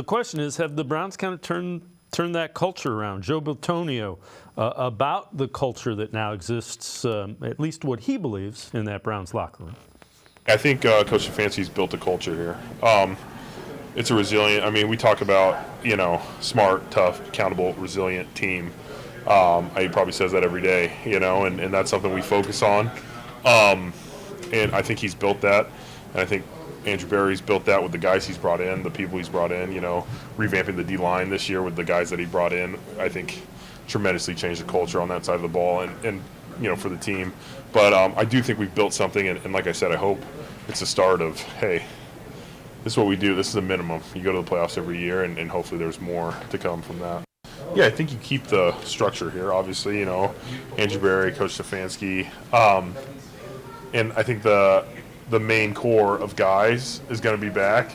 The question is, have the Browns kind of turned that culture around? Joe Bitonio, about the culture that now exists, at least what he believes in that Browns locker room. I think Coach Stefanski's built a culture here. It's a resilient. I mean, we talk about smart, tough, accountable, resilient team. He probably says that every day, and that's something we focus on. And I think he's built that, and I think Andrew Berry's built that with the guys he's brought in, the people he's brought in. Revamping the D-line this year with the guys that he brought in, I think tremendously changed the culture on that side of the ball and for the team. But I do think we've built something, and like I said, I hope it's the start of, hey, this is what we do. This is a minimum. You go to the playoffs every year, and hopefully there's more to come from that. Yeah, I think you keep the structure here, obviously, Andrew Berry, Coach Stefanski. And I think the main core of guys is going to be back,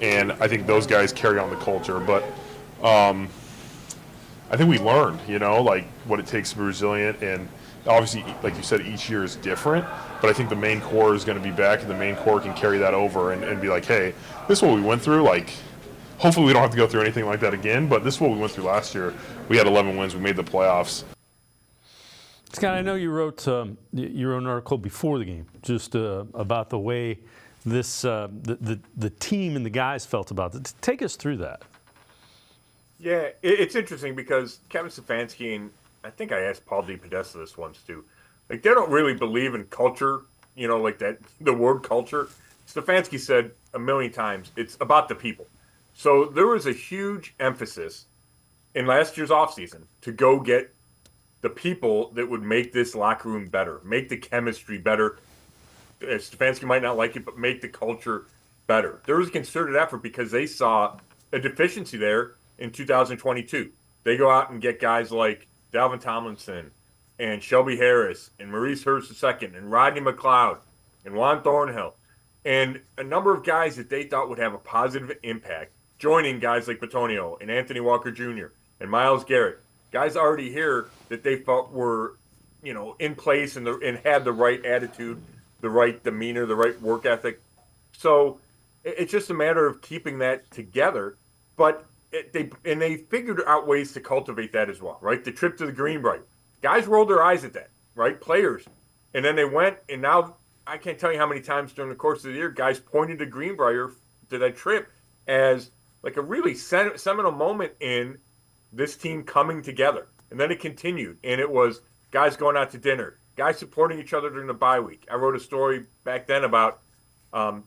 and I think those guys carry on the culture. But I think we learned, what it takes to be resilient, and obviously, like you said, each year is different, but I think the main core is going to be back, and the main core can carry that over and be like, hey, this is what we went through. Hopefully we don't have to go through anything like that again, but this is what we went through last year. We had 11 wins. We made the playoffs. Scott, I know you wrote an article before the game just about the way this the team and the guys felt about it. Take us through that. Yeah, it's interesting because Kevin Stefanski, and I think I asked Paul DePodesta this once too, they don't really believe in culture, like that, the word culture. Stefanski said a million times, it's about the people. So there was a huge emphasis in last year's offseason to go get the people that would make this locker room better, make the chemistry better. Stefanski might not like it, but make the culture better. There was a concerted effort because they saw a deficiency there in 2022. They go out and get guys like Dalvin Tomlinson and Shelby Harris and Maurice Hurst II and Rodney McLeod and Juan Thornhill and a number of guys that they thought would have a positive impact, joining guys like Bitonio and Anthony Walker Jr. and Myles Garrett, guys already here that they felt were, in place and had the right attitude, the right demeanor, the right work ethic. So it's just a matter of keeping that together. But they figured out ways to cultivate that as well, right? The trip to the Greenbrier, guys rolled their eyes at that, right? Players, and then they went, and now I can't tell you how many times during the course of the year guys pointed to Greenbrier, to that trip, as like a really seminal moment in this team coming together. And then it continued, and it was guys going out to dinner, guys supporting each other during the bye week. I wrote a story back then about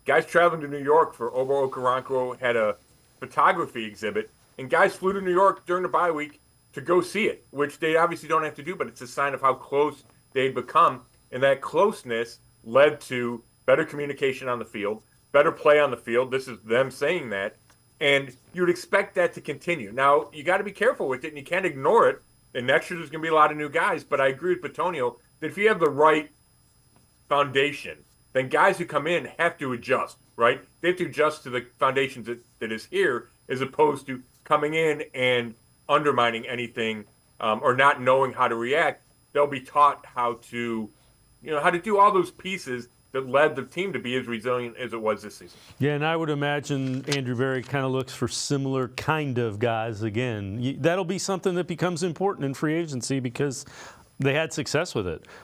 guys traveling to New York for Obo Okoronkwo had a photography exhibit, and guys flew to New York during the bye week to go see it, which they obviously don't have to do, but it's a sign of how close they'd become. And that closeness led to better communication on the field, better play on the field. This is them saying that. And you would expect that to continue. Now, you got to be careful with it, and you can't ignore it. And next year there's going to be a lot of new guys. But I agree with Bitonio that if you have the right foundation, then guys who come in have to adjust, right? They have to adjust to the foundation that is here, as opposed to coming in and undermining anything or not knowing how to react. They'll be taught how to do all those pieces that led the team to be as resilient as it was this season. Yeah, and I would imagine Andrew Berry kind of looks for similar kind of guys again. That'll be something that becomes important in free agency because they had success with it.